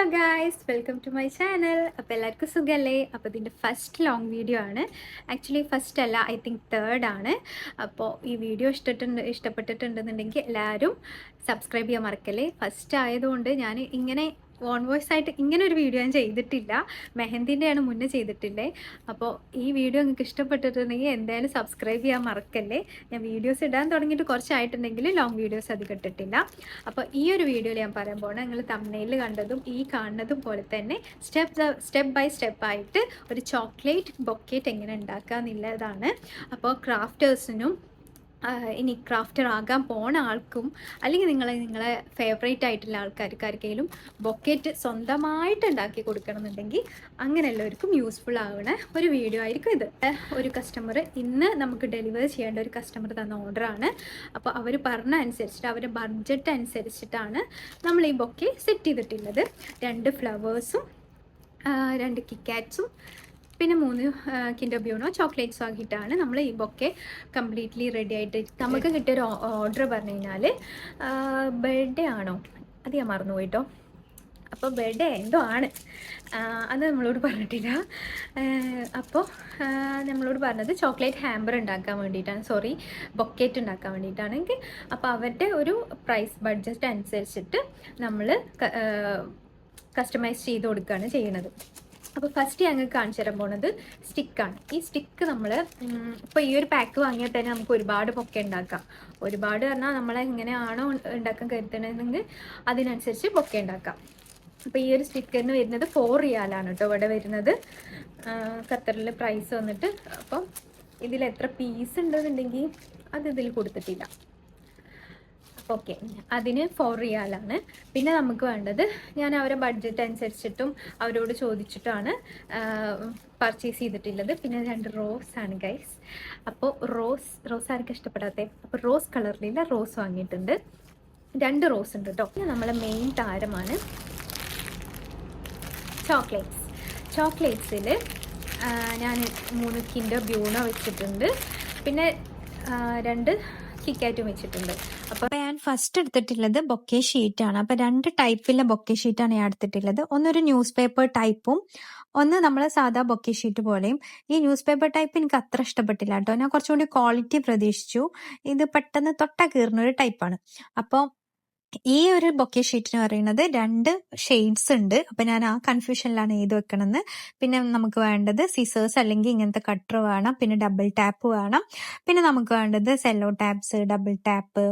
Hello guys, welcome to my channel. അപ്പോൾ എല്ലാവർക്കും സുഖമല്ലേ? അപ്പോൾ ഇതിൻ്റെ ഫസ്റ്റ് ലോങ് വീഡിയോ ആണ്. ആക്ച്വലി ഫസ്റ്റ് അല്ല, ഐ തിങ്ക് തേർഡ് ആണ്. അപ്പോൾ ഈ വീഡിയോ ഇഷ്ടപ്പെട്ടിട്ടുണ്ടെന്നുണ്ടെങ്കിൽ എല്ലാവരും സബ്സ്ക്രൈബ് ചെയ്യാൻ മറക്കല്ലേ. ഫസ്റ്റ് ആയതുകൊണ്ട് ഞാൻ ഇങ്ങനെ ഓൺ വോയിസ് ആയിട്ട് ഇങ്ങനെ ഒരു വീഡിയോ ഞാൻ ചെയ്തിട്ടില്ല. മെഹന്തിൻ്റെയാണ് മുന്നേ ചെയ്തിട്ടില്ലേ. അപ്പോൾ ഈ വീഡിയോ നിങ്ങൾക്ക് ഇഷ്ടപ്പെട്ടിട്ടുണ്ടെങ്കിൽ എന്തായാലും സബ്സ്ക്രൈബ് ചെയ്യാൻ മറക്കല്ലേ. ഞാൻ വീഡിയോസ് ഇടാൻ തുടങ്ങിയിട്ട് കുറച്ചായിട്ടുണ്ടെങ്കിൽ ലോങ് വീഡിയോസ് അധികം ഇട്ടിട്ടില്ല. അപ്പോൾ ഈ ഒരു വീഡിയോയിൽ ഞാൻ പറയാൻ പോകുന്നത് നിങ്ങൾ തംബ്നെയിലിൽ കണ്ടതും ഈ കാണുന്നതും പോലെ തന്നെ സ്റ്റെപ്പ് ബൈ സ്റ്റെപ്പ് ആയിട്ട് ഒരു ചോക്ലേറ്റ് ബൊക്കേറ്റ് എങ്ങനെ ഉണ്ടാക്കുക എന്നുള്ളതാണ്. അപ്പോൾ ക്രാഫ്റ്റേഴ്സിനും ഇനി ക്രാഫ്റ്റർ ആകാൻ പോണ ആൾക്കും അല്ലെങ്കിൽ നിങ്ങളെ ഫേവറേറ്റ് ആയിട്ടുള്ള ആൾക്കാർക്കാർക്കെങ്കിലും ബൊക്കേറ്റ് സ്വന്തമായിട്ട് ഉണ്ടാക്കി കൊടുക്കണമെന്നുണ്ടെങ്കിൽ അങ്ങനെ എല്ലാവർക്കും യൂസ്ഫുൾ ആവുന്ന ഒരു വീഡിയോ ആയിരിക്കും ഇത്. ഒരു കസ്റ്റമർ ഇന്ന് നമുക്ക് ഡെലിവർ ചെയ്യേണ്ട ഒരു കസ്റ്റമർ തന്ന ഓർഡറാണ്. അപ്പോൾ അവർ പറഞ്ഞ അനുസരിച്ചിട്ട് അവരുടെ ബഡ്ജറ്റ് അനുസരിച്ചിട്ടാണ് നമ്മൾ ഈ ബൊക്കെ സെറ്റ് ചെയ്തിട്ടുള്ളത്. 2 ഫ്ലവേഴ്സും 2 കിറ്റ്കാറ്റ്സും പിന്നെ 3 കിൻഡർ ബ്യൂണോ ചോക്ലേറ്റ്സും ആക്കിയിട്ടാണ് നമ്മൾ ഈ ബൊക്കെ കംപ്ലീറ്റ്ലി റെഡി ആയിട്ട്. നമുക്ക് കിട്ടിയൊരു ഓർഡർ പറഞ്ഞു കഴിഞ്ഞാൽ ബർത്ത്ഡേ ആണോ, അത് ഞാൻ മറന്നു പോയിട്ടോ. അപ്പോൾ ബർത്ത്ഡേ എന്തോ ആണ്, അത് നമ്മളോട് പറഞ്ഞിട്ടില്ല. അപ്പോൾ നമ്മളോട് പറഞ്ഞത് ചോക്ലേറ്റ് ഹാമ്പർ ഉണ്ടാക്കാൻ വേണ്ടിയിട്ടാണ്, ബൊക്കേറ്റ് ഉണ്ടാക്കാൻ വേണ്ടിയിട്ടാണെങ്കിൽ. അപ്പോൾ അവരുടെ ഒരു പ്രൈസ് ബഡ്ജറ്റ് അനുസരിച്ചിട്ട് നമ്മൾ കസ്റ്റമൈസ് ചെയ്ത് കൊടുക്കുകയാണ് ചെയ്യുന്നത്. അപ്പോൾ ഫസ്റ്റ് ഞങ്ങൾക്ക് കാണിച്ചു തരാൻ പോകുന്നത് സ്റ്റിക്കാണ്. ഈ സ്റ്റിക്ക് നമ്മൾ ഇപ്പോൾ ഈ ഒരു പാക്ക് വാങ്ങിയാൽ തന്നെ നമുക്ക് ഒരുപാട് ബൊക്കെ ഉണ്ടാക്കാം. ഒരുപാട് പറഞ്ഞാൽ നമ്മൾ എങ്ങനെയാണോ ഉണ്ടാക്കാൻ കരുതണമെങ്കിൽ അതിനനുസരിച്ച് ബൊക്കെ ഉണ്ടാക്കാം. അപ്പോൾ ഈ ഒരു സ്റ്റിക്കറിന് വരുന്നത് 4 റിയാലാണ് കേട്ടോ ഇവിടെ വരുന്നത്. ഖത്തറിൽ പ്രൈസ് വന്നിട്ട്. അപ്പം ഇതിൽ എത്ര പീസ് ഉണ്ടെന്നുണ്ടെങ്കിൽ അത് ഇതിൽ കൊടുത്തിട്ടില്ല. ഓക്കെ, അതിന് 4 റിയാലാണ്. പിന്നെ നമുക്ക് വേണ്ടത്, ഞാൻ അവരെ ബഡ്ജറ്റ് അനുസരിച്ചിട്ടും അവരോട് ചോദിച്ചിട്ടാണ് പർച്ചേസ് ചെയ്തിട്ടുള്ളത്. പിന്നെ 2 റോസ് ആണ് ഗൈസ്. അപ്പോൾ റോസ് ആർക്കും ഇഷ്ടപ്പെടാത്തേ, അപ്പോൾ റോസ് കളറിലുള്ള റോസ് വാങ്ങിയിട്ടുണ്ട്. 2 റോസ് ഉണ്ട് കേട്ടോ. പിന്നെ നമ്മളെ മെയിൻ താരമാണ് ചോക്ലേറ്റ്സിൽ ഞാൻ 3 കിൻഡർ ബ്യൂണോ വെച്ചിട്ടുണ്ട്. പിന്നെ 2 കിറ്റ്കാറ്റും വെച്ചിട്ടുണ്ട്. അപ്പോൾ ഞാൻ ഫസ്റ്റ് എടുത്തിട്ടുള്ളത് ബൊക്കെ ഷീറ്റാണ്. അപ്പോൾ 2 ടൈപ്പിലെ ബൊക്കെ ഷീറ്റാണ് ഞാൻ എടുത്തിട്ടുള്ളത്. ഒന്നൊരു ന്യൂസ് പേപ്പർ ടൈപ്പും ഒന്ന് നമ്മൾ സാധാ ബൊക്കെ ഷീറ്റ് പോലെയും. ഈ ന്യൂസ് പേപ്പർ ടൈപ്പ് എനിക്ക് അത്ര ഇഷ്ടപ്പെട്ടില്ല കേട്ടോ. ഞാൻ കുറച്ചുകൂടി ക്വാളിറ്റി പ്രതീക്ഷിച്ചു. ഇത് പെട്ടെന്ന് തൊട്ടാ കീറുന്ന ഒരു ടൈപ്പാണ്. അപ്പോൾ ഈ ഒരു ബൊക്കെ ഷീറ്റിന് പറയുന്നത് 2 ഷെയ്ഡ്സ് ഉണ്ട്. അപ്പം ഞാൻ ആ കൺഫ്യൂഷനിലാണ് ഏത് വെക്കണമെന്ന്. പിന്നെ നമുക്ക് വേണ്ടത് സിസേഴ്സ് അല്ലെങ്കിൽ ഇങ്ങനത്തെ കട്ടർ വേണം. പിന്നെ ഡബിൾ ടാപ്പ് വേണം. പിന്നെ നമുക്ക് വേണ്ടത് സെല്ലോ ടാപ്സ്, ഡബിൾ ടാപ്പ്,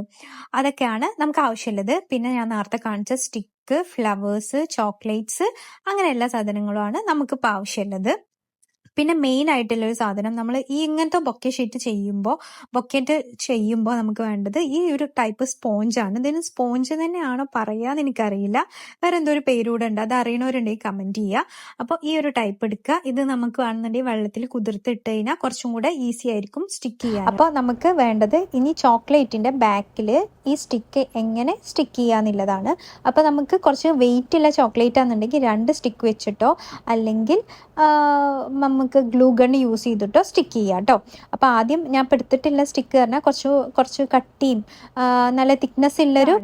അതൊക്കെയാണ് നമുക്ക് ആവശ്യമുള്ളത്. പിന്നെ ഞാൻ നേരത്തെ കാണിച്ച സ്റ്റിക്ക്, ഫ്ലവേഴ്സ്, ചോക്ലേറ്റ്സ്, അങ്ങനെ എല്ലാ സാധനങ്ങളുമാണ് നമുക്കിപ്പോൾ ആവശ്യമുള്ളത്. പിന്നെ മെയിൻ ആയിട്ടുള്ള ഒരു സാധനം, നമ്മൾ ഈ ഇങ്ങനത്തെ ബൊക്കേറ്റ് ചെയ്യുമ്പോൾ നമുക്ക് വേണ്ടത് ഈ ഒരു ടൈപ്പ് സ്പോഞ്ചാണ്. ഇതിന് സ്പോഞ്ച് തന്നെയാണോ പറയാന്ന് എനിക്കറിയില്ല, വേറെ എന്തോ ഒരു പേരൂടെ ഉണ്ട്. അത് അറിയണവരുണ്ടെങ്കിൽ കമന്റ് ചെയ്യുക. അപ്പോൾ ഈ ഒരു ടൈപ്പ് എടുക്കുക. ഇത് നമുക്ക് വേണമെന്നുണ്ടെങ്കിൽ വെള്ളത്തിൽ കുതിർത്തിട്ട് കഴിഞ്ഞാൽ കുറച്ചും കൂടെ ഈസി ആയിരിക്കും സ്റ്റിക്ക് ചെയ്യാൻ. അപ്പോൾ നമുക്ക് വേണ്ടത് ഇനി ചോക്ലേറ്റിന്റെ ബാക്കിൽ ഈ സ്റ്റിക്ക് എങ്ങനെ സ്റ്റിക്ക് ചെയ്യാന്നുള്ളതാണ്. അപ്പോൾ നമുക്ക് കുറച്ച് വെയിറ്റ് ഉള്ള ചോക്ലേറ്റ് ആണെന്നുണ്ടെങ്കിൽ 2 സ്റ്റിക്ക് വെച്ചിട്ടോ അല്ലെങ്കിൽ നമുക്ക് ഗ്ലൂ ഗൺ യൂസ് ചെയ്തിട്ടോ സ്റ്റിക്ക് ചെയ്യാം കേട്ടോ. അപ്പോൾ ആദ്യം ഞാൻ എടുത്തിട്ടുള്ള സ്റ്റിക്ക് പറഞ്ഞാൽ കുറച്ച് കട്ടിയും നല്ല തിക്നെസ് ഉള്ളൊരു.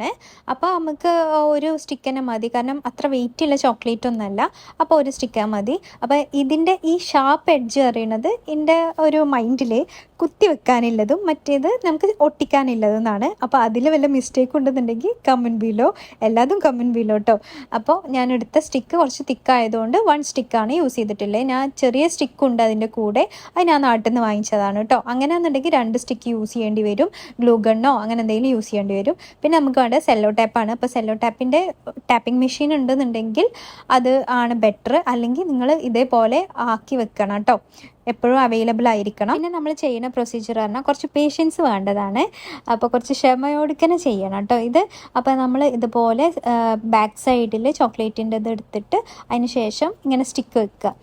അപ്പോൾ നമുക്ക് ഒരു സ്റ്റിക്ക് തന്നെ മതി, കാരണം അത്ര വെയിറ്റ് ഉള്ള ചോക്ലേറ്റ് ഒന്നല്ല. അപ്പോൾ ഒരു സ്റ്റിക്ക് മതി. അപ്പോൾ ഇതിൻ്റെ ഈ ഷാർപ്പ് എഡ്ജ് അറിയണത് എൻ്റെ ഒരു മൈൻഡിൽ കുത്തി വെക്കാനുള്ളതും മറ്റേത് നമുക്ക് ഒട്ടിക്കാനുള്ളതെന്നാണ്. അപ്പോൾ അതിൽ വല്ല മിസ്റ്റേക്ക് ഉണ്ടെന്നുണ്ടെങ്കിൽ കമൻറ്റ് ബിലോ, എല്ലാതും കമൻറ്റ് ബിലോ കേട്ടോ. അപ്പോൾ ഞാൻ എടുത്ത സ്റ്റിക്ക് കുറച്ച് തിക്കായതുകൊണ്ട് 1 സ്റ്റിക്കാണ് യൂസ് ചെയ്തിട്ടുള്ളത്. ഞാൻ ചെറിയ സ്റ്റിക്കുണ്ട് അതിൻ്റെ കൂടെ, അത് ഞാൻ നാട്ടിൽ നിന്ന് വാങ്ങിച്ചതാണ് കേട്ടോ. അങ്ങനെയാണെന്നുണ്ടെങ്കിൽ 2 സ്റ്റിക്ക് യൂസ് ചെയ്യേണ്ടി വരും. ഗ്ലൂ ഗണ്ണോ അങ്ങനെ എന്തെങ്കിലും യൂസ് ചെയ്യേണ്ടി വരും. പിന്നെ നമുക്ക് വേണ്ടത് സെല്ലോ ടാപ്പാണ്. അപ്പോൾ സെല്ലോ ടാപ്പിൻ്റെ ടാപ്പിംഗ് മെഷീൻ ഉണ്ടെന്നുണ്ടെങ്കിൽ അത് ആണ് ബെറ്റർ. അല്ലെങ്കിൽ നിങ്ങൾ ഇതേപോലെ ആക്കി വെക്കണം കേട്ടോ, എപ്പോഴും അവൈലബിൾ ആയിരിക്കണം. പിന്നെ നമ്മൾ ചെയ്യുന്ന പ്രൊസീജിയർ പറഞ്ഞാൽ കുറച്ച് പേഷ്യൻസ് വേണ്ടതാണ്. അപ്പോൾ കുറച്ച് ക്ഷമയോടുക്കനെ ചെയ്യണം കേട്ടോ ഇത്. അപ്പോൾ നമ്മൾ ഇതുപോലെ ബാക്ക് സൈഡിൽ ചോക്ലേറ്റിൻ്റെ ഇത് എടുത്തിട്ട് അതിന് ശേഷം ഇങ്ങനെ സ്റ്റിക്ക് വെക്കുക.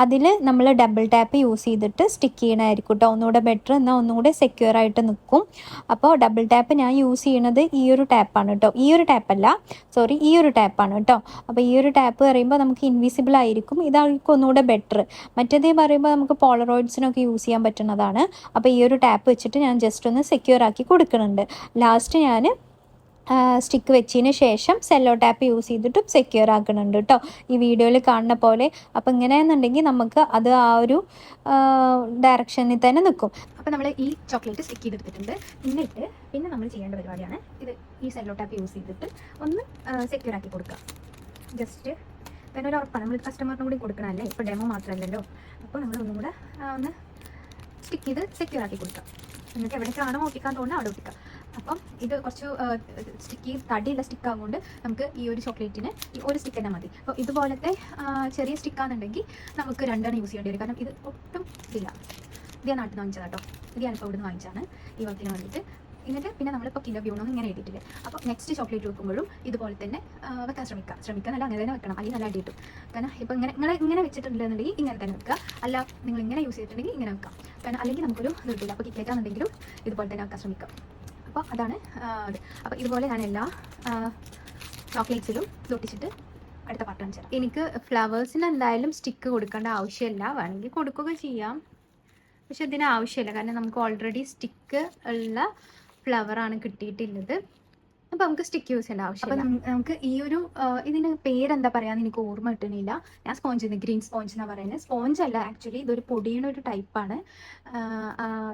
അതിൽ നമ്മൾ ഡബിൾ ടാപ്പ് യൂസ് ചെയ്തിട്ട് സ്റ്റിക്ക് ചെയ്യണമായിരിക്കും കേട്ടോ, ഒന്നുകൂടെ ബെറ്റർ, എന്നാൽ ഒന്നുകൂടെ സെക്യൂർ ആയിട്ട് നിൽക്കും. അപ്പോൾ ഡബിൾ ടാപ്പ് ഞാൻ യൂസ് ചെയ്യണത് ഈ ഒരു ടാപ്പാണ് കേട്ടോ. ഈ ഒരു ടാപ്പാണ് കേട്ടോ. അപ്പോൾ ഈ ഒരു ടാപ്പ് പറയുമ്പോൾ നമുക്ക് ഇൻവിസിബിൾ ആയിരിക്കും. ഇതായിരിക്കും ഒന്നുകൂടെ ബെറ്റർ. മറ്റേത് പറയുമ്പോൾ നമുക്ക് പോളറോയിഡ്സിനൊക്കെ യൂസ് ചെയ്യാൻ പറ്റുന്നതാണ്. അപ്പോൾ ഈ ഒരു ടാപ്പ് വെച്ചിട്ട് ഞാൻ ജസ്റ്റ് ഒന്ന് സെക്യൂർ ആക്കി കൊടുക്കുന്നുണ്ട്. ലാസ്റ്റ് ഞാൻ സ്റ്റിക്ക് വെച്ചതിന് ശേഷം സെല്ലോ ടാപ്പ് യൂസ് ചെയ്തിട്ടും സെക്യൂർ ആക്കുന്നുണ്ട് കേട്ടോ, ഈ വീഡിയോയിൽ കാണുന്ന പോലെ. അപ്പോൾ ഇങ്ങനെയാണെന്നുണ്ടെങ്കിൽ നമുക്ക് അത് ആ ഒരു ഡയറക്ഷനിൽ തന്നെ നിൽക്കും. അപ്പോൾ നമ്മൾ ഈ ചോക്ലേറ്റ് സ്റ്റിക്ക് ചെയ്തെടുത്തിട്ടുണ്ട്. പിന്നെ നമ്മൾ ചെയ്യേണ്ട പരിപാടിയാണ് ഇത്, ഈ സെല്ലോ ടാപ്പ് യൂസ് ചെയ്തിട്ട് ഒന്ന് സെക്യൂർ ആക്കി കൊടുക്കുക. ജസ്റ്റ് പിന്നെ ഒരു ഉറപ്പാണ്, നമ്മൾ കസ്റ്റമറിനും കൂടി കൊടുക്കണമല്ലേ, ഇപ്പോൾ ഡെമോ മാത്രമല്ലല്ലോ. അപ്പോൾ നമ്മൾ ഒന്നും കൂടെ ഒന്ന് സ്റ്റിക്ക് ചെയ്ത് സെക്യൂർ ആക്കി കൊടുക്കുക. നിങ്ങൾക്ക് എവിടേക്കാണോ ഒട്ടിക്കാൻ തോന്നുന്നത് അവിടെ ഒട്ടിക്കാം. അപ്പം ഇത് കുറച്ച് സ്റ്റിക്കി തടിയുള്ള സ്റ്റിക്ക് ആകുകൊണ്ട് നമുക്ക് ഈ ഒരു ചോക്ലേറ്റിന് ഈ ഒരു സ്റ്റിക്ക് തന്നെ മതി. അപ്പോൾ ഇതുപോലത്തെ ചെറിയ സ്റ്റിക്കാണെന്നുണ്ടെങ്കിൽ നമുക്ക് രണ്ടെണ്ണം യൂസ് ചെയ്യേണ്ടി വരും, കാരണം ഇത് ഒട്ടും ഇല്ല. ഇത് ഞാൻ നാട്ടിൽ നിന്ന് വാങ്ങിച്ചതാണ് കേട്ടോ, ഇത് ഞാനിപ്പോൾ ഇവിടെ നിന്ന് വാങ്ങിച്ചാണ് ഈ വർക്കിന് വേണ്ടിയിട്ട്. എന്നിട്ട് പിന്നെ നമ്മളിപ്പോൾ കിലോ ബ്യൂണൊന്നും ഇങ്ങനെ എഴുതിയിട്ടില്ല. അപ്പോൾ നെക്സ്റ്റ് ചോക്ലേറ്റ് വെക്കുമ്പോഴും ഇതുപോലെ തന്നെ വെക്കാൻ ശ്രമിക്കുക നല്ല അങ്ങനെ തന്നെ വെക്കണം, അല്ലെങ്കിൽ നല്ല അടി കിട്ടും. കാരണം ഇപ്പോൾ ഇങ്ങനെ വെച്ചിട്ടുണ്ടെന്നുണ്ടെങ്കിൽ ഇങ്ങനെ തന്നെ വെക്കുക, അല്ല നിങ്ങൾ ഇങ്ങനെ യൂസ് ചെയ്തിട്ടുണ്ടെങ്കിൽ ഇങ്ങനെ വെക്കാം. കാരണം അല്ലെങ്കിൽ നമുക്കൊരു ഇത് കിട്ടില്ല. അപ്പോൾ കിക്കേറ്റാണെന്നുണ്ടെങ്കിലും ഇതുപോലെ തന്നെ വെക്കാൻ ശ്രമിക്കാം. അപ്പോൾ അതാണ് അത്. അപ്പോൾ ഇതുപോലെ ഞാൻ എല്ലാ ചോക്ലേറ്റ്സിലും ഒട്ടിച്ചിട്ട് അടുത്ത പാർട്ട് കാണിച്ചു. എനിക്ക് ഫ്ലവേഴ്സിന് എന്തായാലും സ്റ്റിക്ക് കൊടുക്കേണ്ട ആവശ്യമില്ല, വേണമെങ്കിൽ കൊടുക്കുക ചെയ്യാം, പക്ഷെ ഇതിന് ആവശ്യമില്ല. കാരണം നമുക്ക് ഓൾറെഡി സ്റ്റിക്ക് ഉള്ള ഫ്ലവറാണ് കിട്ടിയിട്ടുള്ളത്. അപ്പോൾ നമുക്ക് സ്റ്റിക്ക് യൂസ് ചെയ്യേണ്ട ആവശ്യമില്ല. അപ്പം നമുക്ക് ഈ ഒരു ഇതിൻ്റെ പേരെന്താ പറയാന്ന് എനിക്ക് ഓർമ്മ കിട്ടുന്നില്ല. ഞാൻ സ്പോഞ്ച് ഗ്രീൻ സ്പോഞ്ച് എന്നാണ് പറയുന്നത്. സ്പോഞ്ച് അല്ല, ആക്ച്വലി ഇതൊരു പൊടിയുടെ ഒരു ടൈപ്പാണ്.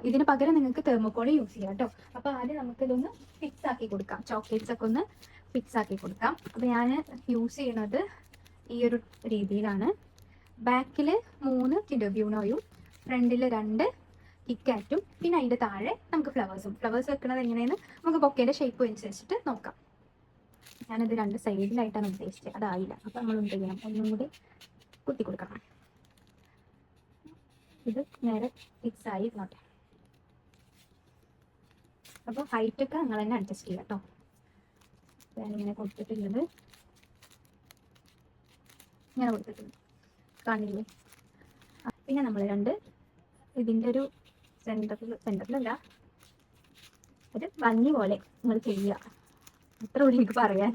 ഇതിന് പകരം നിങ്ങൾക്ക് തെർമോക്കോൾ യൂസ് ചെയ്യാം കേട്ടോ. അപ്പോൾ ആദ്യം നമുക്കിതൊന്ന് ഫിക്സ് ആക്കി കൊടുക്കാം, ചോക്ലേറ്റ്സ് ഒക്കെ ഒന്ന് ഫിക്സ് ആക്കി കൊടുക്കാം. അപ്പോൾ ഞാൻ യൂസ് ചെയ്യുന്നത് ഈ ഒരു രീതിയിലാണ്. ബാക്കിൽ 3 കിൻഡർ ബ്യൂണോയും ഫ്രണ്ടിൽ 2 കിക്കാറ്റും, പിന്നെ അതിൻ്റെ താഴെ നമുക്ക് ഫ്ലവേഴ്സ് വെക്കുന്നത് എങ്ങനെയെന്ന് നമുക്ക് ബൊക്കേൻ്റെ ഷേപ്പ് അനുസരിച്ചിട്ട് നോക്കാം. ഞാനത് 2 സൈഡിലായിട്ടാണ് ഉദ്ദേശിച്ചത്, അതായില്ല. അപ്പോൾ നമ്മൾ എന്ത് ചെയ്യണം, ഒന്നും കൂടി കുത്തി കൊടുക്കണം. ഇത് നേരെ ഫിക്സ് ആയി നോട്ടെ. അപ്പോൾ ഹൈറ്റൊക്കെ നിങ്ങൾ തന്നെ അഡ്ജസ്റ്റ് ചെയ്യാം കേട്ടോ. ഞാനിങ്ങനെ കൊടുത്തിട്ടുള്ളത് ഇങ്ങനെ കൊടുത്തിട്ടുണ്ട്, കാണില്ലേ. പിന്നെ നമ്മൾ 2 ഇതിൻ്റെ ഒരു സെൻറ്ററിലല്ല, ഒരു ഭംഗി പോലെ നിങ്ങൾ ചെയ്യുക, അത്ര കൂടി എനിക്ക് പറയാൻ.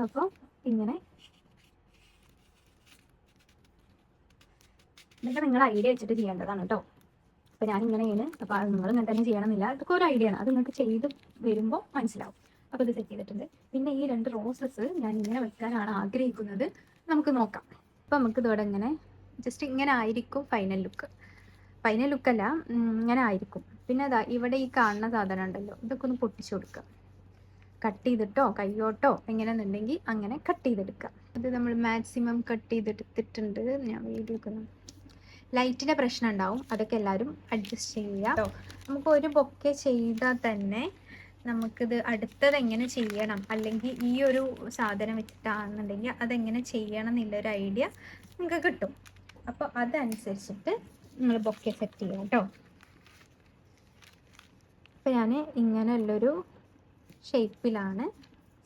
അപ്പോൾ ഇങ്ങനെ ഇതൊക്കെ നിങ്ങൾ ഐഡിയ വെച്ചിട്ട് ചെയ്യേണ്ടതാണ് കേട്ടോ. അപ്പോൾ ഞാനിങ്ങനെയാണ്, അപ്പോൾ നിങ്ങൾ ഇങ്ങനെ തന്നെ ചെയ്യണമെന്നില്ല, ഇതൊക്കെ ഒരു ഐഡിയ ആണ്, അത് നിങ്ങൾക്ക് ചെയ്ത് വരുമ്പോൾ മനസ്സിലാവും. അപ്പോൾ ഇത് സെറ്റ് ചെയ്തിട്ടുണ്ട്. പിന്നെ ഈ 2 റോസസ് ഞാൻ ഇങ്ങനെ വെക്കാനാണ് ആഗ്രഹിക്കുന്നത്, നമുക്ക് നോക്കാം. അപ്പോൾ നമുക്ക് ഇതോടെ ഇങ്ങനെ ജസ്റ്റ് ഇങ്ങനെ ആയിരിക്കും ഫൈനൽ ലുക്കല്ല, ഇങ്ങനെ ആയിരിക്കും. പിന്നെ അതാ ഇവിടെ ഈ കാണുന്ന സാധനം ഉണ്ടല്ലോ, ഇതൊക്കെ ഒന്ന് പൊട്ടിച്ചു കൊടുക്കുക, കട്ട് ചെയ്തിട്ടോ കയ്യോട്ടോ എങ്ങനെയെന്നുണ്ടെങ്കിൽ അങ്ങനെ കട്ട് ചെയ്തെടുക്കുക. അത് നമ്മൾ മാക്സിമം കട്ട് ചെയ്തെടുത്തിട്ടുണ്ട്. ഞാൻ വീഡിയോ ലൈറ്റിൻ്റെ പ്രശ്നം ഉണ്ടാവും, അതൊക്കെ എല്ലാവരും അഡ്ജസ്റ്റ് ചെയ്യുക. നമുക്ക് ഒരു ബൊക്കെ ചെയ്താൽ തന്നെ നമുക്കിത് അടുത്തത് എങ്ങനെ ചെയ്യണം, അല്ലെങ്കിൽ ഈ ഒരു സാധനം വെച്ചിട്ടാണെന്നുണ്ടെങ്കിൽ അതെങ്ങനെ ചെയ്യണം എന്നുള്ളൊരു ഐഡിയ നമുക്ക് കിട്ടും. അപ്പോൾ അതനുസരിച്ചിട്ട് നിങ്ങൾ ബൊക്കെ സെറ്റ് ചെയ്യാം കേട്ടോ. അപ്പോൾ ഞാൻ ഇങ്ങനെയുള്ളൊരു ഷേപ്പിലാണ്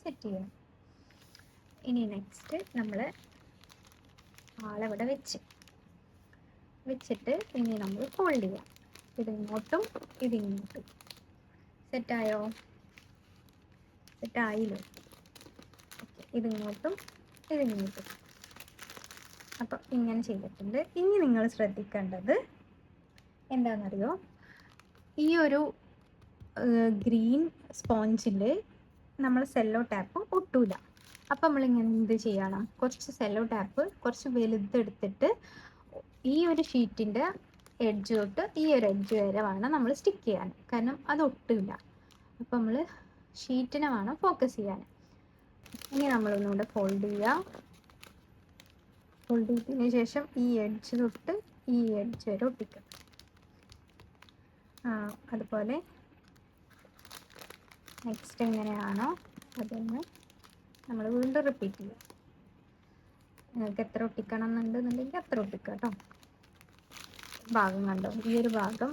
സെറ്റ് ചെയ്യുന്നത്. ഇനി നെക്സ്റ്റ് നമ്മൾ ആളെവിടെ വെച്ചിട്ട് ഇനി നമ്മൾ ഫോൾഡ് ചെയ്യാം. ഇതിങ്ങോട്ടും ഇതിങ്ങോട്ടും. സെറ്റായോ? സെറ്റായില്ലോ. ഓക്കെ, ഇതിങ്ങോട്ടും ഇതിങ്ങോട്ടും. അപ്പോൾ ഇങ്ങനെ ചെയ്തിട്ടുണ്ട്. ഇനി നിങ്ങൾ ശ്രദ്ധിക്കേണ്ടത് എന്താണെന്നറിയോ, ഈ ഒരു ഗ്രീൻ സ്പോഞ്ചിൽ നമ്മൾ സെല്ലോ ടാപ്പ് ഒട്ടൂല. അപ്പം നമ്മളിങ്ങനെ എന്ത് ചെയ്യണം, കുറച്ച് സെല്ലോ ടാപ്പ് കുറച്ച് വലുതെടുത്തിട്ട് ഈ ഒരു ഷീറ്റിൻ്റെ എഡ്ജ് തൊട്ട് ഈ ഒരു എഡ്ജ് വരെ വേണം നമ്മൾ സ്റ്റിക്ക് ചെയ്യാൻ, കാരണം അത് ഒട്ടില്ല. അപ്പം നമ്മൾ ഷീറ്റിനെ വേണം ഫോക്കസ് ചെയ്യാൻ. ഇനി നമ്മളൊന്നുകൂടെ ഫോൾഡ് ചെയ്യുക. ഫോൾഡ് ചെയ്തതിന് ശേഷം ഈ എഡ്ജ് തൊട്ട് ഈ എഡ്ജ് വരെ ഒട്ടിക്കുക. അതുപോലെ നെക്സ്റ്റ് എങ്ങനെയാണോ അതൊന്ന് നമ്മൾ വീണ്ടും റിപ്പീറ്റ് ചെയ്യുക. നിങ്ങൾക്ക് എത്ര ഒട്ടിക്കണം എന്നുണ്ടെന്നുണ്ടെങ്കിൽ അത്ര ഒട്ടിക്കുക കേട്ടോ. ഭാഗം കണ്ടോ, ഈ ഒരു ഭാഗം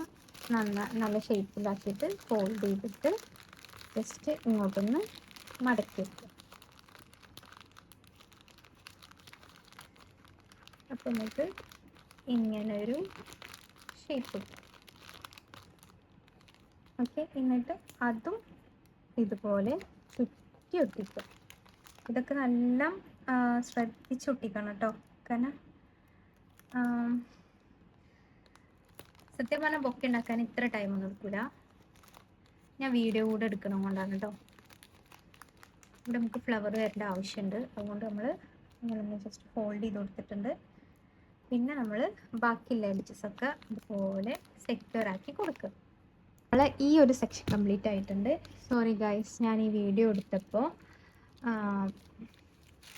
നല്ല ഷേപ്പിലാക്കിയിട്ട് ഫോൾഡ് ചെയ്തിട്ട് ജസ്റ്റ് ഇങ്ങോട്ടൊന്ന് മടക്കി വയ്ക്കുക. അപ്പോൾ നമുക്ക് ഇങ്ങനൊരു ഷേപ്പ് കിട്ടും. ഓക്കെ, എന്നിട്ട് അതും ഇതുപോലെ ചുറ്റി ഒട്ടിക്കുക. ഇതൊക്കെ നല്ല ശ്രദ്ധിച്ചൊട്ടിക്കണം കേട്ടോ, കാരണം സത്യം പറഞ്ഞാൽ ബൊക്കെ ഉണ്ടാക്കാൻ ഇത്ര ടൈമൊന്നും എടുക്കില്ല. ഞാൻ വീഡിയോ കൂടെ എടുക്കണം കൊണ്ടാണ് കേട്ടോ. ഇവിടെ നമുക്ക് ഫ്ലവർ വരേണ്ട ആവശ്യമുണ്ട്. അതുകൊണ്ട് നമ്മൾ ഇങ്ങനെ ജസ്റ്റ് ഫോൾഡ് ചെയ്ത് കൊടുത്തിട്ടുണ്ട്. പിന്നെ നമ്മൾ ബാക്കിയുള്ള എഡ്ജസ് ഒക്കെ അതുപോലെ സെക്യൂർ ആക്കി കൊടുക്കുക. നമ്മൾ ഈ ഒരു സെക്ഷൻ കംപ്ലീറ്റ് ആയിട്ടുണ്ട്. സോറി ഗൈസ്, ഞാൻ ഈ വീഡിയോ എടുത്തപ്പോൾ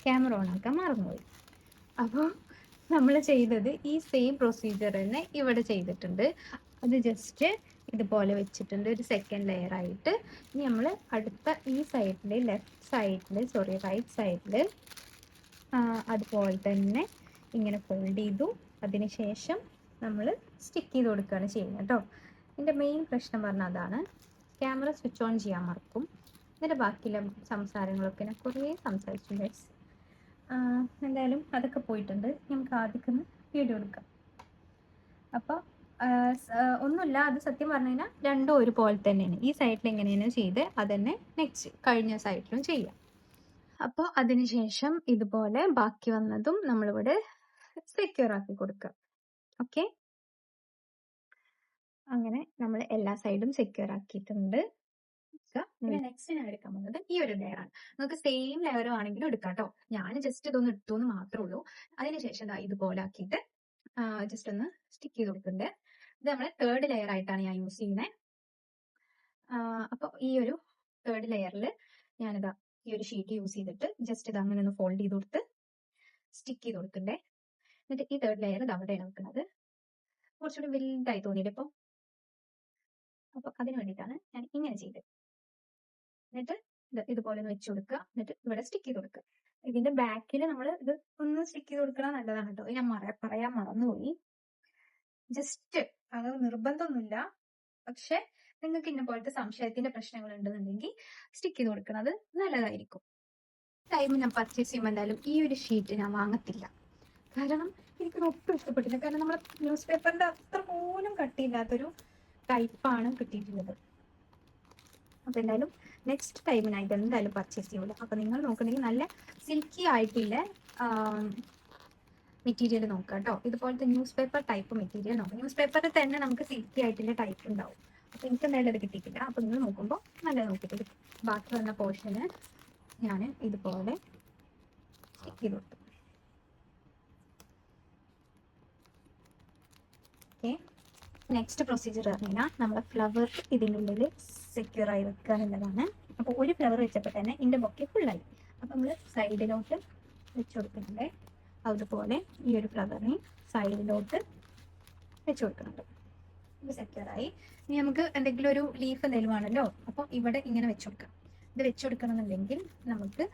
ക്യാമറ ഓൺ ആക്കാൻ മറന്നുപോയി. അപ്പോൾ നമ്മൾ ചെയ്തത് ഈ സെയിം പ്രൊസീജിയർ തന്നെ ഇവിടെ ചെയ്തിട്ടുണ്ട്. അത് ജസ്റ്റ് ഇതുപോലെ വെച്ചിട്ടുണ്ട് ഒരു സെക്കൻഡ് ലെയർ ആയിട്ട്. ഇനി നമ്മൾ അടുത്ത ഈ സൈഡിൽ റൈറ്റ് സൈഡിൽ അതുപോലെ തന്നെ ഇങ്ങനെ ഫോൾഡ് ചെയ്തു. അതിനുശേഷം നമ്മൾ സ്റ്റിക്ക് ചെയ്ത് കൊടുക്കുകയാണ് ചെയ്യുന്നത് കേട്ടോ. എൻ്റെ മെയിൻ പ്രശ്നം പറഞ്ഞാൽ അതാണ്, ക്യാമറ സ്വിച്ച് ഓൺ ചെയ്യാൻ മറക്കും. ഇതിൻ്റെ ബാക്കിയുള്ള സംസാരങ്ങളൊക്കെ ഞാൻ കുറേ സംസാരിച്ചു ഗൈസ്. എന്തായാലും അതൊക്കെ പോയിട്ടുണ്ട്. നമുക്ക് ആദ്യം വീഡിയോ എടുക്കാം. അപ്പോൾ ഒന്നുമില്ല, അത് സത്യം പറഞ്ഞു കഴിഞ്ഞാൽ രണ്ടും ഒരുപോലെ തന്നെയാണ്. ഈ സൈഡിൽ എങ്ങനെയാണ് ചെയ്ത് അതന്നെ നെക്സ്റ്റ് കഴിഞ്ഞ സൈഡിലും ചെയ്യാം. അപ്പോൾ അതിനുശേഷം ഇതുപോലെ ബാക്കി വന്നതും നമ്മളിവിടെ സെക്യൂർ ആക്കി കൊടുക്കുക. ഓക്കെ, അങ്ങനെ നമ്മൾ എല്ലാ സൈഡും സെക്യൂർ ആക്കിയിട്ടുണ്ട്. പിന്നെ നെക്സ്റ്റ് ഞാൻ എടുക്കാൻ പോകുന്നത് ഈ ഒരു ലെയർ ആണ്. നമുക്ക് സെയിം ലെയർ ആണെങ്കിലും എടുക്കാം കേട്ടോ. ഞാൻ ജസ്റ്റ് ഇതൊന്ന് എടുത്തു എന്ന് മാത്രമേ ഉള്ളൂ. അതിനുശേഷം ഇതുപോലെ ആക്കിയിട്ട് ജസ്റ്റ് ഒന്ന് സ്റ്റിക്ക് ചെയ്ത് കൊടുക്കുന്നുണ്ട്. ഇത് നമ്മൾ തേർഡ് ലെയർ ആയിട്ടാണ് ഞാൻ യൂസ് ചെയ്യുന്നത്. അപ്പോൾ ഈ ഒരു തേർഡ് ലെയറിൽ ഞാനിതാ ഈ ഒരു ഷീറ്റ് യൂസ് ചെയ്തിട്ട് ജസ്റ്റ് ഇത് അങ്ങനെ ഒന്ന് ഫോൾഡ് ചെയ്ത് കൊടുത്ത് സ്റ്റിക്ക് ചെയ്ത് കൊടുക്കണ്ടേ. എന്നിട്ട് ഈ തേർഡ് ലെയർ ഇത് അവിടെയാണ് വെക്കുന്നത്. കുറച്ചുകൂടി വലുതായി തോന്നിയിട്ട് ഇപ്പം. അപ്പൊ അതിന് വേണ്ടിയിട്ടാണ് ഞാൻ ഇങ്ങനെ ചെയ്തത്. എന്നിട്ട് ഇതുപോലെ ഒന്ന് വെച്ച് കൊടുക്കുക. എന്നിട്ട് ഇവിടെ സ്റ്റിക്ക് ചെയ്ത് കൊടുക്കുക. ഇതിന്റെ ബാക്കിൽ നമ്മൾ ഇത് ഒന്ന് സ്റ്റിക്ക് ചെയ്ത് കൊടുക്കണം, നല്ലതാണ് കേട്ടോ. ഞാൻ പറയാൻ മറന്നുപോയി. ജസ്റ്റ് അത് നിർബന്ധമൊന്നുമില്ല, പക്ഷെ നിങ്ങൾക്ക് ഇന്ന പോലത്തെ സംശയത്തിന്റെ പ്രശ്നങ്ങൾ ഉണ്ടെന്നുണ്ടെങ്കിൽ സ്റ്റിക്ക് ചെയ്ത് കൊടുക്കുന്നത് നല്ലതായിരിക്കും. ടൈം ഞാൻ പർച്ചേസ് ചെയ്യുമ്പോൾ എന്തായാലും ഈ ഒരു ഷീറ്റ് ഞാൻ വാങ്ങത്തില്ല. കാരണം എനിക്കൊരു ഒട്ടും ഇഷ്ടപ്പെട്ടില്ല. കാരണം നമ്മുടെ ന്യൂസ് പേപ്പറിന്റെ അത്ര പോലും കട്ടിയില്ലാത്തൊരു ടൈപ്പാണ് കിട്ടിയിട്ടുള്ളത്. അപ്പൊ എന്തായാലും നെക്സ്റ്റ് ടൈമിനായിട്ട് എന്തായാലും പർച്ചേസ് ചെയ്യൂല. അപ്പൊ നിങ്ങൾ നോക്കണമെങ്കിൽ നല്ല സിൽക്കി ആയിട്ടുള്ള മെറ്റീരിയൽ നോക്കുക കേട്ടോ. ഇതുപോലത്തെ ന്യൂസ് പേപ്പർ ടൈപ്പ് മെറ്റീരിയൽ നോക്കുക. ന്യൂസ് പേപ്പറിൽ തന്നെ നമുക്ക് സിൽക്കി ആയിട്ടുള്ള ടൈപ്പ് ഉണ്ടാവും. അപ്പൊ എനിക്ക് എന്തായാലും അത് കിട്ടിയിട്ടില്ല. അപ്പൊ നിങ്ങൾ നോക്കുമ്പോൾ നല്ല നോക്കിയിട്ട് ബാക്കി വന്ന പോർഷന് ഞാൻ ഇതുപോലെ സ്റ്റിക്ക് ചെയ്ത് കൊടുത്തു. ഓക്കെ, നെക്സ്റ്റ് പ്രൊസീജിയർ പറഞ്ഞാൽ നമ്മളെ ഫ്ലവർ ഇതിൻ്റെ ഉള്ളിൽ സെക്യൂർ ആയി വെക്കുക എന്നുള്ളതാണ്. അപ്പോൾ ഒരു ഫ്ലവർ വെച്ചപ്പോൾ തന്നെ ഇതിൻ്റെ ബൊക്കെ ഫുള്ളായി. അപ്പോൾ നമ്മൾ സൈഡിലോട്ട് വെച്ച് കൊടുക്കുന്നുണ്ട്. അതുപോലെ ഈ ഒരു ഫ്ലവറിനെ സൈഡിലോട്ട് വെച്ച് കൊടുക്കുന്നുണ്ട്. ഇത് സെക്യൂറായി. ഇനി നമുക്ക് എന്തെങ്കിലും ഒരു ലീഫ് എന്തെങ്കിലും ആണല്ലോ, അപ്പോൾ ഇവിടെ ഇങ്ങനെ വെച്ച് കൊടുക്കാം. ഇത് വെച്ച് കൊടുക്കണമെന്നുണ്ടെങ്കിൽ നമുക്ക്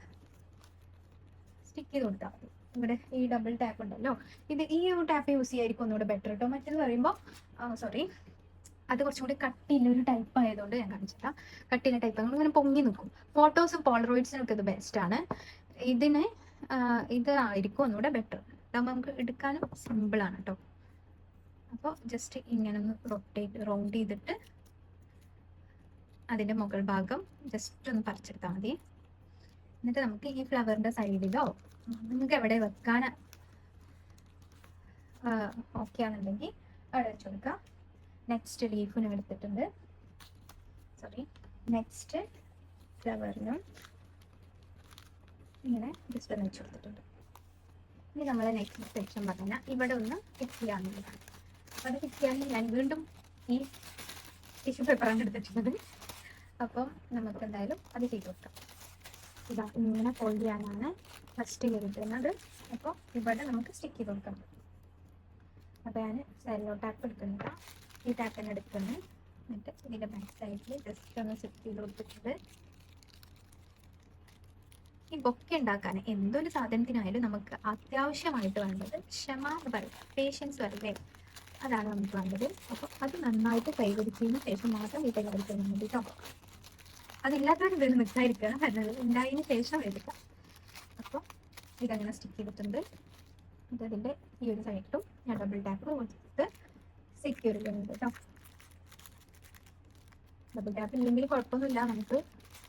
സ്റ്റിക്ക് ചെയ്ത് കൊടുത്താൽ മതി. ഇവിടെ ഈ ഡബിൾ ടാപ്പ് ഉണ്ടല്ലോ, ഈ ഒരു ടാപ്പ് യൂസ് ചെയ്യായിരിക്കും ഒന്നുകൂടെ ബെറ്റർ കേട്ടോ. മറ്റേത് പറയുമ്പോൾ അത് കുറച്ചും കൂടി കട്ടിയുള്ള ഒരു ടൈപ്പ് ആയതുകൊണ്ട് ഞാൻ കാണിച്ചിട്ടാ. കട്ടിയുള്ള ടൈപ്പ് ഇങ്ങനെ പൊങ്ങി നിൽക്കും. ഫോട്ടോസും പോളറോയിഡ്സിനൊക്കെ ഇത് ബെസ്റ്റാണ്. ഇതായിരിക്കും ഒന്നുകൂടെ ബെറ്റർ. ഇതാകുമ്പോൾ നമുക്ക് എടുക്കാനും സിമ്പിളാണ് കേട്ടോ. അപ്പോൾ ജസ്റ്റ് ഇങ്ങനെ ഒന്ന് റൗണ്ട് ചെയ്തിട്ട് അതിൻ്റെ മുകൾ ഭാഗം ജസ്റ്റ് ഒന്ന് പറിച്ചെടുത്താൽ മതി. എന്നിട്ട് നമുക്ക് ഈ ഫ്ലവറിൻ്റെ സൈഡിലോ നിങ്ങൾക്ക് എവിടെ വെക്കാൻ ഓക്കെ ആണെന്നുണ്ടെങ്കിൽ അവിടെ വെച്ച് കൊടുക്കാം. നെക്സ്റ്റ് ലീഫിനും എടുത്തിട്ടുണ്ട്. നെക്സ്റ്റ് ഫ്ലവറിനും ഇങ്ങനെ ജസ്റ്റ് ഒന്ന് വെച്ച് കൊടുത്തിട്ടുണ്ട്. ഇനി നമ്മളെ നെക്സ്റ്റ് സെക്ഷൻ പറഞ്ഞാൽ ഇവിടെ ഒന്ന് ഫിക്സ് ചെയ്യാവുന്നതാണ്. അപ്പോൾ അത് ഫിക്സ് ചെയ്യാൻ ഞാൻ വീണ്ടും ഈ ടിഷ്യൂ പേപ്പറാണ് എടുത്തിട്ടുള്ളത്. അപ്പം നമുക്ക് എന്തായാലും അത് ചെയ്ത് കൊടുക്കാം. ഇതാ ഇങ്ങനെ ഫോൾഡ് ചെയ്യാനാണ് ഫസ്റ്റ് ചെയ്തിട്ടുള്ളത്. അപ്പോൾ ഇവിടെ നമുക്ക് സ്റ്റിക്ക് ചെയ്ത് കൊടുക്കാം. അപ്പോൾ ഞാൻ സെല്ലോ ടാപ്പ് എടുക്കുന്നില്ല, ഈ ടാപ്പ് തന്നെ എടുക്കുന്നു. എന്നിട്ട് ഇതിൻ്റെ ബാക്ക് സൈഡിൽ ജസ്റ്റ് ഒന്ന് സെറ്റ് ചെയ്ത് കൊടുത്തിട്ടുണ്ട്. ഈ ബൊക്കെ ഉണ്ടാക്കാൻ എന്തൊരു സാധനത്തിനായാലും നമുക്ക് അത്യാവശ്യമായിട്ട് വേണ്ടത് ക്ഷമ എന്ന് പറയും, പേഷ്യൻസ് പറയില്ലേ, അതാണ് നമുക്ക് വേണ്ടത്. അപ്പോൾ അത് നന്നായിട്ട് കൈവരിച്ചതിന് ശേഷം മാത്രം ഈ പരിപാടി ചെയ്യാൻ വേണ്ടി കേട്ടോ. അതില്ലാത്തവർ ഇതിൽ നിൽക്കാതിരിക്കുകയാണ് നല്ലത്, ഉണ്ടായതിന് ശേഷം എടുക്കാം. അപ്പോൾ ഇതങ്ങനെ സ്റ്റിക്ക് ചെയ്തിട്ടുണ്ട്. അതിൻ്റെ ഈ ഒരു സൈഡിലും ഞാൻ ഡബിൾ ടാപ്പ് കൊടുത്തിട്ട് സെക്യൂർ ചെയ്യുന്നുണ്ട് കേട്ടോ. ഡബിൾ ടാപ്പ് ഇല്ലെങ്കിൽ കുഴപ്പമൊന്നുമില്ല, നമുക്ക്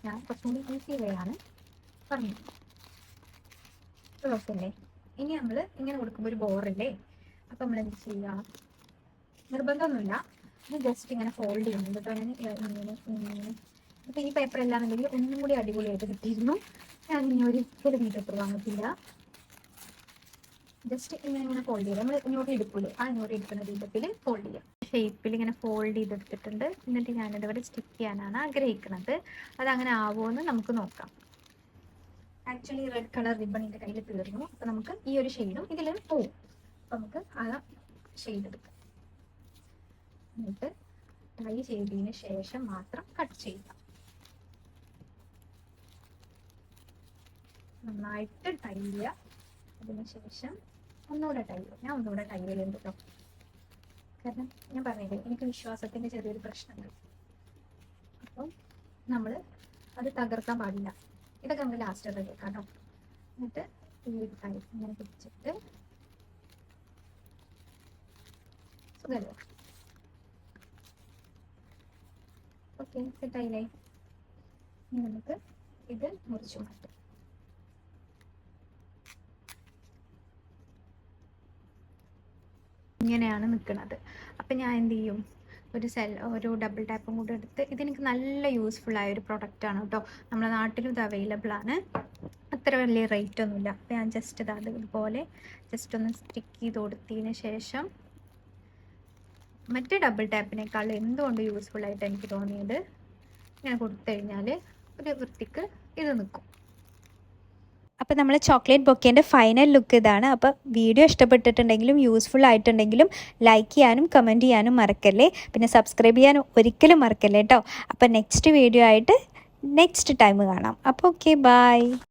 ഞാൻ കുറച്ചും കൂടി ഈസി വേയാണ് പറഞ്ഞു. ഓക്കെ, ഇനി നമ്മൾ ഇങ്ങനെ കൊടുക്കുമ്പോൾ ഒരു ബോറില്ലേ, അപ്പം നമ്മൾ എന്ത് ചെയ്യുക, നിർബന്ധമൊന്നുമില്ല, ഇത് ജസ്റ്റ് ഇങ്ങനെ ഫോൾഡ് ചെയ്യുന്നുണ്ട് കേട്ടോ. ഞാൻ അപ്പോൾ ഈ പേപ്പർ എല്ലാന്നുണ്ടെങ്കിൽ ഒന്നും കൂടി അടിപൊളിയായിട്ട് കിട്ടിയിരുന്നു. ഞാൻ ഇനി ഒരിക്കലും ഈ പേപ്പർ വാങ്ങത്തില്ല. ജസ്റ്റ് ഇങ്ങനെ ഫോൾഡ് ചെയ്യാം. നമ്മൾ ഇങ്ങോട്ട് എടുക്കൂലേ, ആ ഇങ്ങോട്ട് എടുക്കുന്ന രൂപത്തിൽ ഫോൾഡ് ചെയ്യാം. ഷേപ്പിൽ ഇങ്ങനെ ഫോൾഡ് ചെയ്തെടുത്തിട്ടുണ്ട്. എന്നിട്ട് ഞാനിതിവിടെ സ്റ്റിക്ക് ചെയ്യാനാണ് ആഗ്രഹിക്കുന്നത്. അതങ്ങനെ ആവുമെന്ന് നമുക്ക് നോക്കാം. ആക്ച്വലി റെഡ് കളർ റിബൺ എൻ്റെ കയ്യിൽ തീർന്നു. അപ്പോൾ നമുക്ക് ഈ ഒരു ഷെയ്ഡും ഇതിൽ പോവും. അപ്പോൾ നമുക്ക് ആ ഷെയ്ഡ് എടുക്കാം. എന്നിട്ട് ട്രൈ ചെയ്തതിന് ശേഷം മാത്രം കട്ട് ചെയ്യുക. നന്നായിട്ട് ടൈ ചെയ്യുക. അതിനുശേഷം ഒന്നുകൂടെ ടൈ ചെയ്യും. ഞാൻ ഒന്നുകൂടെ ടൈ ചെയ്യുന്നുണ്ട് കേട്ടോ. കാരണം ഞാൻ പറഞ്ഞില്ലേ, എനിക്ക് വിശ്വാസത്തിൻ്റെ ചെറിയൊരു പ്രശ്നമുണ്ട്. അപ്പം നമ്മൾ അത് തകർക്കാൻ പാടില്ല. ഇതൊക്കെ നമ്മൾ ലാസ്റ്റ് റെഡി ആക്കാം കേട്ടോ. എന്നിട്ട് ഈ ടൈ ഇങ്ങനെ പിടിച്ചിട്ട് സുഖമല്ലേ? ഓക്കെ, സെറ്റായില്ലേ? ഇനി നമുക്ക് ഇത് മുറിച്ചു മാറ്റാം. ഇങ്ങനെയാണ് നിൽക്കുന്നത്. അപ്പം ഞാൻ എന്ത് ചെയ്യും, ഒരു ഡബിൾ ടാപ്പും കൂടെ എടുത്ത്, ഇതെനിക്ക് നല്ല യൂസ്ഫുൾ ആയ ഒരു പ്രൊഡക്റ്റാണ് കേട്ടോ. നമ്മുടെ നാട്ടിലും ഇത് അവൈലബിൾ ആണ്. അത്ര വലിയ റേറ്റ് ഒന്നുമില്ല. അപ്പം ഞാൻ ജസ്റ്റ് ഇതുപോലെ ജസ്റ്റ് ഒന്ന് സ്റ്റിക്ക് ചെയ്ത് കൊടുത്തതിന് ശേഷം, മറ്റേ ഡബിൾ ടാപ്പിനേക്കാൾ എന്തുകൊണ്ട് യൂസ്ഫുൾ ആയിട്ട് എനിക്ക് തോന്നിയത്, ഞാൻ കൊടുത്തു കഴിഞ്ഞാൽ ഒരു വൃത്തിക്ക് ഇത് നിൽക്കും. അപ്പോൾ നമ്മൾ ചോക്ലേറ്റ് ബൊക്കേൻ്റെ ഫൈനൽ ലുക്ക് ഇതാണ്. അപ്പോൾ വീഡിയോ ഇഷ്ടപ്പെട്ടിട്ടുണ്ടെങ്കിലും യൂസ്ഫുൾ ആയിട്ടുണ്ടെങ്കിലും ലൈക്ക് ചെയ്യാനും കമൻറ്റ് ചെയ്യാനും മറക്കല്ലേ. പിന്നെ സബ്സ്ക്രൈബ് ചെയ്യാനും ഒരിക്കലും മറക്കല്ലേ കേട്ടോ. അപ്പോൾ നെക്സ്റ്റ് വീഡിയോ ആയിട്ട് നെക്സ്റ്റ് ടൈം കാണാം. അപ്പോൾ ഓക്കെ, ബൈ.